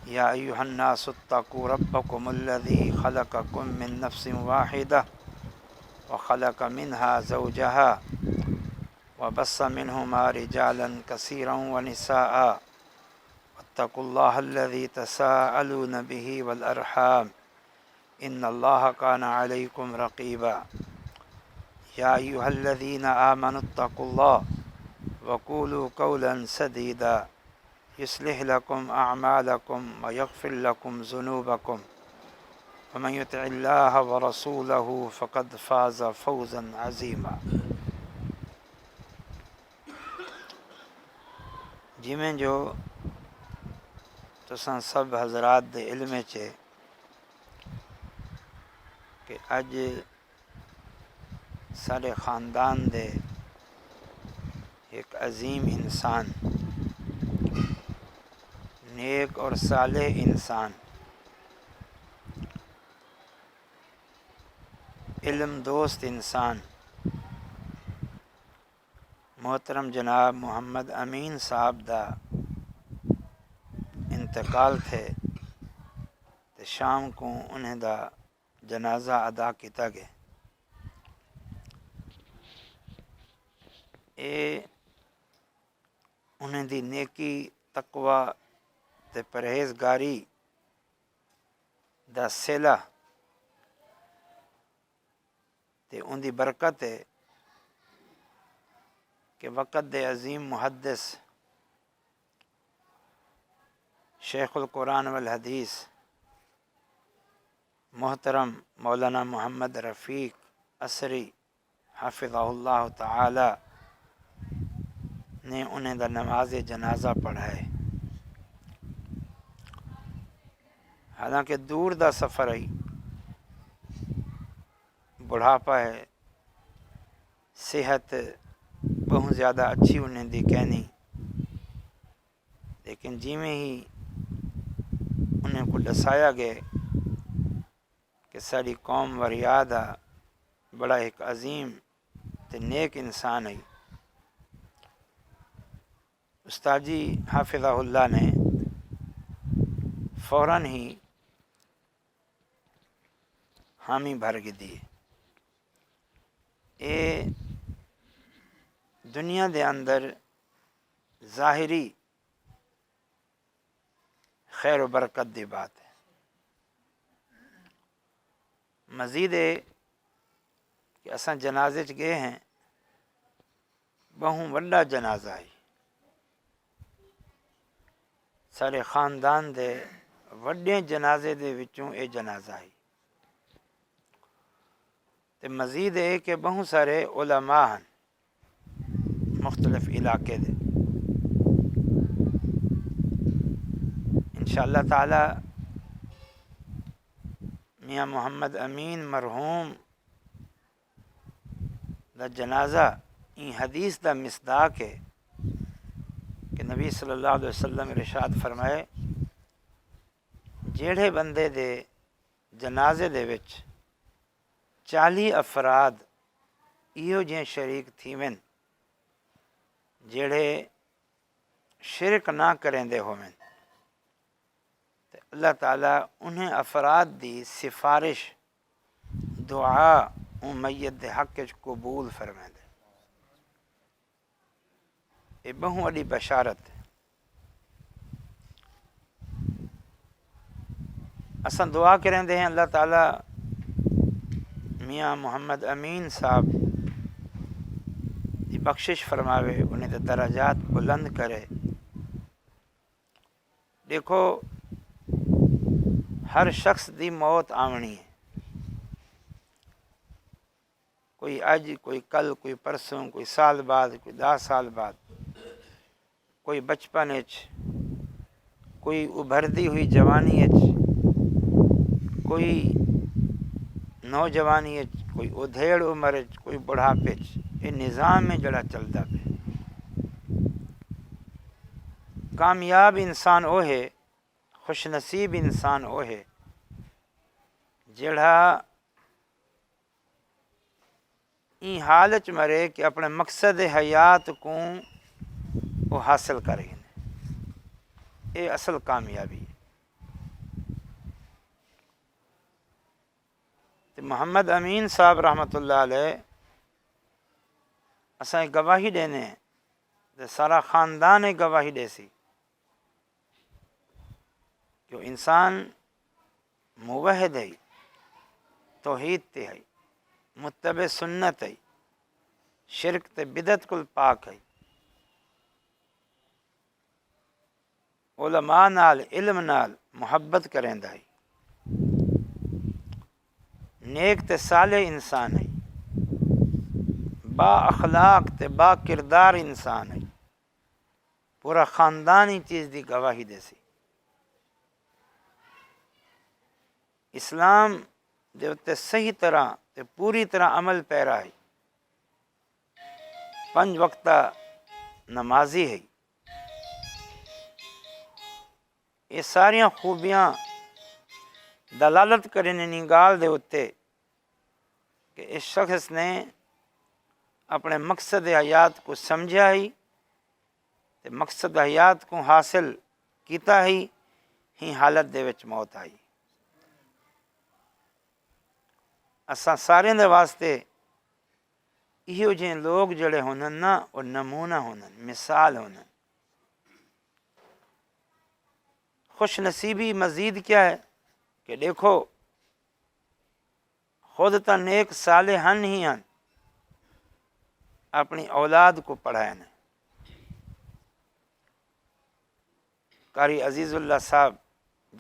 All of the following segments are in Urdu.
یا ایھا الناس اتقوا ربکم الذی خلقکم من نفس واحدہ وخلق منها زوجها وبث منهما رجالا كثيرا ونساء واتقوا الله الذي تساءلون به والأرحام إن الله كان عليكم رقيبا يا أيها الذين آمنوا اتقوا الله وقولوا قولا سديدا يصلح لكم أعمالكم ويغفر لكم ذنوبكم ومن يطع الله ورسوله فقد فاز فوزا عظيما. جی میں جو تساں سب حضرات دے علم چے کہ اج سارے خاندان دے ایک عظیم انسان، نیک اور صالح انسان، علم دوست انسان، محترم جناب محمد امین صاحب دا انتقال تھے تے شام کو انہیں دا جنازہ ادا کیتا گیا. اے انہیں دی نیکی، تقوی تے پرہیزگاری دا صلہ تے ان دی برکت ہے کہ وقت دے عظیم محدث شیخ القرآن والحدیث محترم مولانا محمد رفیق عصری حافظہ اللہ تعالی نے انہیں دا نماز جنازہ پڑھائے. حالانکہ دور دا سفر ہے، بڑھاپا ہے، صحت بہت زیادہ اچھی انہیں دی کہنی، لیکن جی میں ہی انہیں کو دسایا گئے کہ ساری قوم وریادہ بڑا ایک عظیم تے نیک انسان ہے. استاد جی حافظہ اللہ نے فوراً ہی حامی بھر کے دیے. اے دنیا دے اندر ظاہری خیر و برکت دی بات ہے. مزید ہے کہ اساں جنازے چ گئے ہیں، بہوں وڈا جنازہ ہے، سارے خاندان دے وڈے جنازے دے وچوں اے جنازہ ہے. تے مزید ہے کہ بہت سارے علماء ہیں مختلف علاقے دے. انشاءاللہ تعالی میاں محمد امین مرحوم دا جنازہ این حدیث دا مصداق ہے کہ نبی صلی اللہ علیہ وسلم ارشاد فرمائے جیڑے بندے دے جنازے دے وچ 40 افراد ایو جے شریک تھیون جیڑے شرک نہ کریں دے ہومن، اللہ تعالیٰ انہیں افراد دی سفارش دعا ان میت دے حق وچ قبول فرمائے دے. یہ بہت بڑی بشارت ہے. اساں دعا کریں دے ہیں اللہ تعالیٰ میاں محمد امین صاحب دی بخشش فرماوے، انہیں دے درجات بلند کرے. دیکھو ہر شخص دی موت آونی ہے، کوئی اج، کوئی کل، کوئی پرسوں، کوئی سال بعد، کوئی 10 سال بعد، کوئی بچپن اچ، کوئی ابھردی ہوئی جوانی اچ، کوئی نوجوانی اچ، کوئی ادھیڑ عمر اچ، کوئی بڑھاپے اچ. یہ نظام میں جڑا چلتا پہ. کامیاب انسان وہ ہے، خوش نصیب انسان وہ ہے جڑا این حالت مرے کہ اپنے مقصد حیات کو وہ حاصل کریں. یہ اصل کامیابی ہے. تو محمد امین صاحب رحمۃ اللہ علیہ اسائیں گواہی دینے تو سارا خاندان گواہی دے سی کہ انسان موحد ہے، توحید تے ہے، متبع سنت ہے، شرک تے بدعت کل پاک ہے، علماء نال علم نال محبت کریندا ہے، نیک تے صالح انسان ہے، با اخلاق تے با کردار انسان ہے، پورا خاندان ہی چیز دی گواہی دے سی۔ اسلام دے اتے صحیح طرح تے پوری طرح عمل پیرا ہے، 5 وقتہ نمازی ہے، یہ ساریاں خوبیاں دلالت کرنے نگال دے اتے کہ اس شخص نے اپنے مقصد حیات کو سمجھا ہی تے مقصد حیات کو حاصل کیتا ہی حالت دے وچ موت آئی۔ اساں سارے دے واسطے ایہو جہے لوگ جڑے ہونن نا وہ نمونہ ہونن، مثال ہونن۔ خوش نصیبی مزید کیا ہے کہ دیکھو خود تا نیک صالح ہن ہی ہن، اپنی اولاد کو پڑھائیں۔ قاری عزیز اللہ صاحب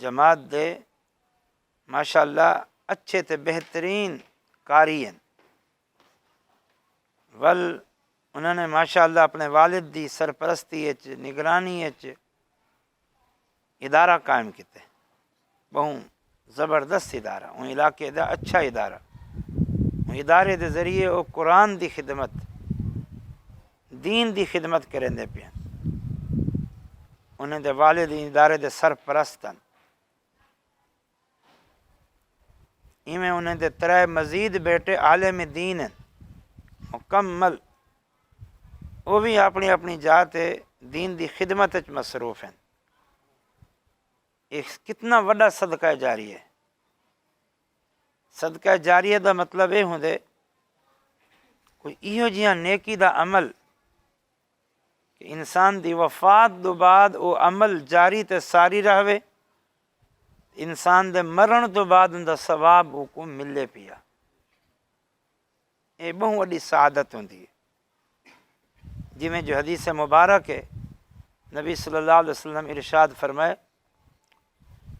جماعت دے ماشاءاللہ اچھے تے بہترین قاری ہیں، ول انہوں نے ماشاءاللہ اپنے والد دی سرپرستی اچ نگرانی اچ ادارہ قائم کیتے، بہت زبردست ادارہ، ان علاقے دا اچھا ادارہ، ان ادارے دے ذریعے وہ قرآن دی خدمت، دین دی خدمت کریں دے پیا، انہیں دے والد ادارے دے سرپرستن، ایویں انہیں دے 3 مزید بیٹے عالم دین ہیں مکمل، وہ بھی اپنی اپنی جات دین دی خدمت وچ مصروف ہیں۔ ایک کتنا وڈا صدقہ جاری ہے۔ صدقہ جاریہ دا مطلب یہ ہوندے کوئی ایہو جہاں نیکی دا عمل کہ انسان دی وفات دو بعد وہ عمل جاری تے ساری رہوے، انسان دے مرن تو بعد ان دا ثواب کو ملے پیا، یہ بہت وڈی سعادت ہوندی ہے۔ جی میں جو حدیث مبارک ہے نبی صلی اللہ علیہ وسلم ارشاد فرمائے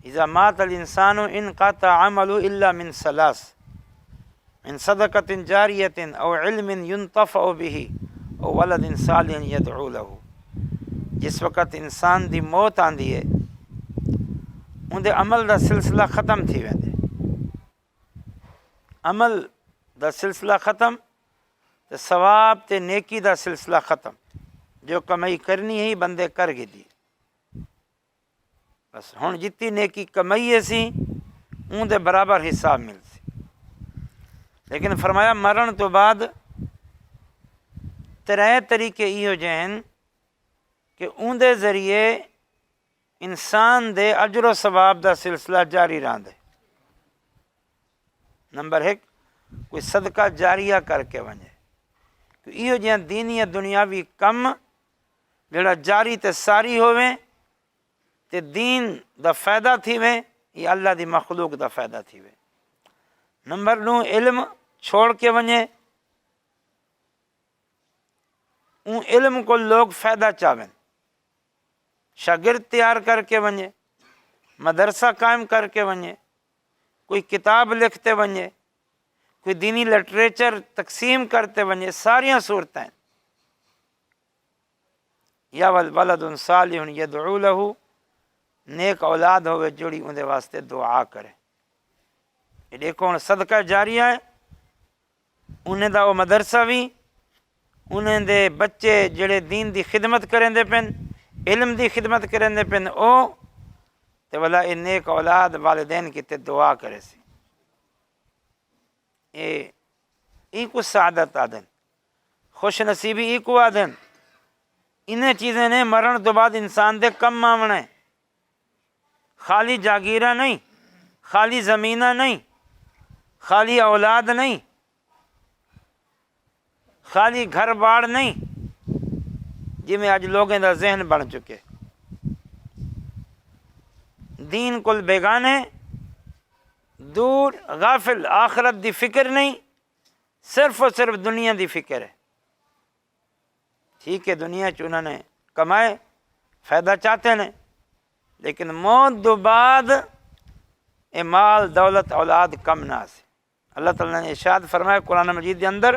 اذا مات الانسان انقطع عمله الا من 3 من صدقة جاریة او علم ينتفع به او ولد صالح يدعو له۔ جس وقت انسان دی موت آندی ہے اندے عمل دا سلسلہ ختم تھی ویندے، عمل دا سلسلہ ختم تے ثواب تے نیکی دا سلسلہ ختم، جو کمائی کرنی ہے بندے کر گئی دی، بس ہن جتنی نیکی کمائی سی اون دے برابر حساب مل سی۔ لیکن فرمایا مرن تو بعد 3 طریقے ایہو جے ہیں کہ اون دے ذریعے انسان دے اجر و ثواب دا سلسلہ جاری رہندے۔ نمبر 1 کوئی صدقہ جاریہ کر کے ونجے، ایہو جہاں دینی یا دنیاوی کم جڑا جاری تے ساری ہوئے تے دین دا فائدہ تھی وے یا اللہ دی مخلوق دا فائدہ تھی وے۔ نمبر 2 علم چھوڑ کے ونجے، اون علم کو لوگ فائدہ چاہیں، شاگرد تیار کر کے ونجے، مدرسہ قائم کر کے ونجے، کوئی کتاب لکھتے ونجے، کوئی دینی لٹریچر تقسیم کرتے ونجے، ساریاں صورتیں یا ولد صالح یدعو له، نیک اولاد ہوئے جڑی اندے واسطے دعا کرے۔ یہ دیکھو صدقہ جاریہ ہے، انہیں دا وہ مدرسہ بھی، انہیں دے بچے جڑے دین دی خدمت کریں دے پن، علم دی خدمت کریں دے پن، او تے والا یہ نیک اولاد والدین کی تے دعا کرے سی۔ یہ کو سعادت آدن، خوش نصیبی ای کو آدن، انہیں چیزیں نے مرن تو بعد انسان دے کم مامنا ہے، خالی جاگیرہ نہیں، خالی زمینہ نہیں، خالی اولاد نہیں، خالی گھر بار نہیں، جی میں اج لوگوں دا ذہن بن چکے، دین کل بیگانے، دور غافل، آخرت دی فکر نہیں، صرف اور صرف دنیا دی فکر ہے۔ ٹھیک ہے دنیا چ انہوں نے کمائے، فائدہ چاہتے ہیں، لیکن موت دو بعد اے مال دولت اولاد کم نہ سے۔ اللہ تعالیٰ نے ارشاد فرمایا قرآن مجید کے اندر،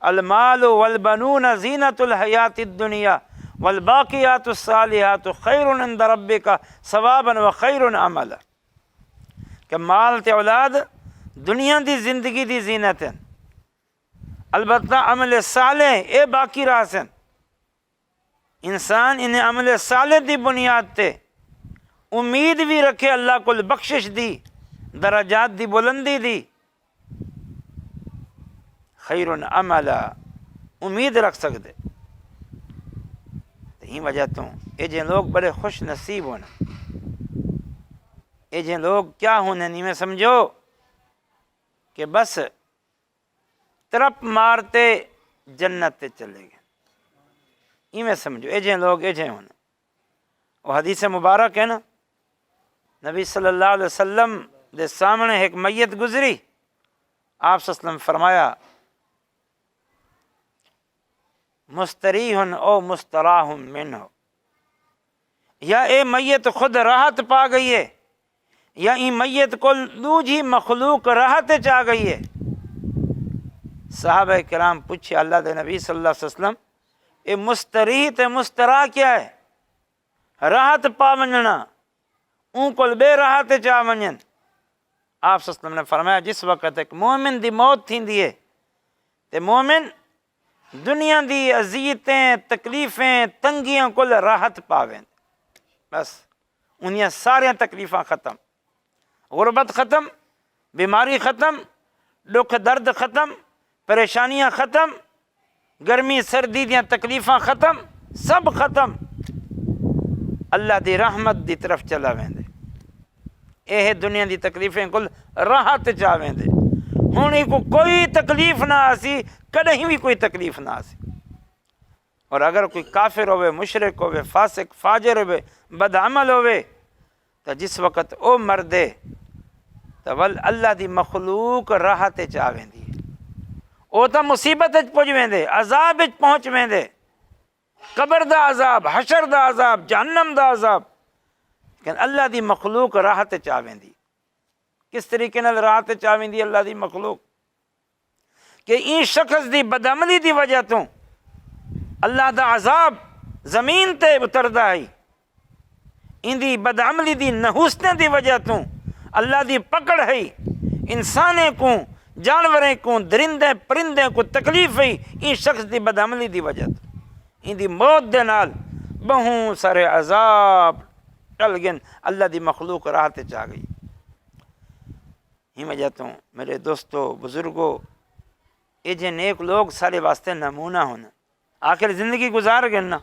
المال والبنون زینت الحیات الدنیا والباقیات الصالحات خیر عند ربک ثوابا وخیر عملا، کہ مال تے اولاد دنیا دی زندگی دی زینت ہیں، البتہ عمل صالح اے باقی راس ہیں۔ انسان انہیں عمل صالح دی بنیاد تے امید بھی رکھے اللہ کو بخشش دی، درجات دی بلندی دی، خیر عملا امید رکھ سکتے۔ یہی وجہ تو یہ جن لوگ بڑے خوش نصیب ہونا، یہ جن لوگ کیا ہونے نہیں میں سمجھو کہ بس ترپ مارتے جنت تے چلے گئے، یہ میں سمجھو یہ جن لوگ یہ جن ہونا۔ وہ حدیث مبارک ہے نا، نبی صلی اللہ علیہ وسلم دے سامنے ایک میت گزری، آپ صلی اللہ علیہ وسلم فرمایا مستریح او مستراح منہ، یا اے میت خود راحت پا گئی ہے یا ای میت کو دوجی مخلوق راحت چاہ گئی ہے۔ صحابہ کرام پوچھے اللہ دے نبی صلی اللہ علیہ وسلم اے مستریح تے مستراح کیا ہے؟ راحت پا مننا اون کو بے راحت چاہ منن۔ آپ صلی اللہ علیہ وسلم نے فرمایا جس وقت ایک مومن دی موت تھیندی ہے تے مومن دنیا دی اذیتیں تکلیفیں تنگیاں کل راحت پاویں، بس انہیں سارے تکلیفاں ختم، غربت ختم، بیماری ختم، دکھ درد ختم، پریشانیاں ختم، گرمی سردی دیاں تکلیفاں ختم، سب ختم، اللہ دی رحمت دی طرف چلا ویندے، یہ دنیا دی تکلیفیں کل راحت چاہ ویندے۔ ہوں کو کوئی تکلیف نہ آسی، کدیں بھی کوئی تکلیف نہ آسی۔ اور اگر کوئی کافر ہوئے، مشرک ہوئے، فاسق فاجر ہوئے، بدعمل ہوئے، تو جس وقت او مردے تو اللہ دی مخلوق راحت چاہ ویندی، او تو مصیبت پہنچ ویندے، عذاب پہنچ ویندے، قبر دا عذاب، حشر دا عذاب، جہنم دا عذاب، لیکن اللہ دی مخلوق راحت چاہ ویندی۔ کس طریقے نال راحت چاہ ویندی اللہ دی مخلوق؟ کہ این شخص دی بدعملی دی وجہ تو اللہ دا عذاب زمین تے اتردا ہے، ان دی بدعملی دی نحوستیں دی وجہ تو اللہ دی پکڑ ہے، انسانے کو جانوریں کو درندے پرندے کو تکلیف ہے، این شخص دی بدعملی دی وجہ تو ان دی موت دے نال بہت سارے عذاب ٹل گئے، اللہ دی مخلوق راحت چاہ گئی۔ ہی وجہ تو میرے دوستو بزرگو، یہ جے نیک لوگ سارے واسطے نمونہ ہونا، آخر زندگی گزار گئے نا،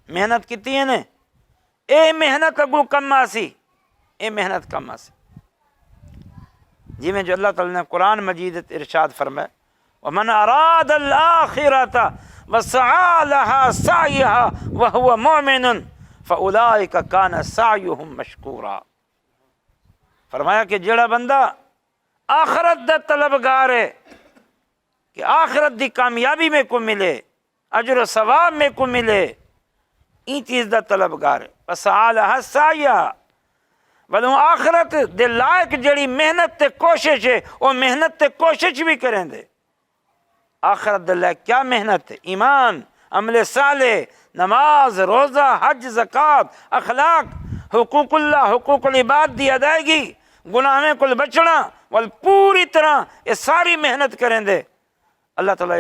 محنت کیتی ہے نے، اے محنت اگو کم آسی، اے محنت کم آسی، جی میں جو اللہ تعالیٰ نے قرآن مجید ارشاد فرمائے وَمَنْ أَرَادَ الْآخِرَةَ وَسَعَى لَهَا سَعْيَهَا وَهُوَ مُؤْمِنٌ فَأُولَٰئِكَ كَانَ سَعْيُهُمْ مَشْكُورًا۔ فرمایا کہ جڑا بندہ آخرت دا طلبگار ہے کہ آخرت دی کامیابی میں کو ملے، اجر و ثواب میں کو ملے، این چیز دا طلبگار ہے، وَسَعَى لَهَا سَعْيَهَا، بلوں آخرت دے لائق جڑی محنت تے کوشش ہے وہ محنت تے کوشش بھی کریں دے۔ آخرت دے لائق کیا محنت ہے؟ ایمان، عمل صالح، نماز، روزہ، حج، زکوٰۃ، اخلاق، حقوق اللہ، حقوق العباد دی ادائیگی، گناہوں کو بچنا، پوری طرح یہ ساری محنت کریں دے۔ اللہ تعالیٰ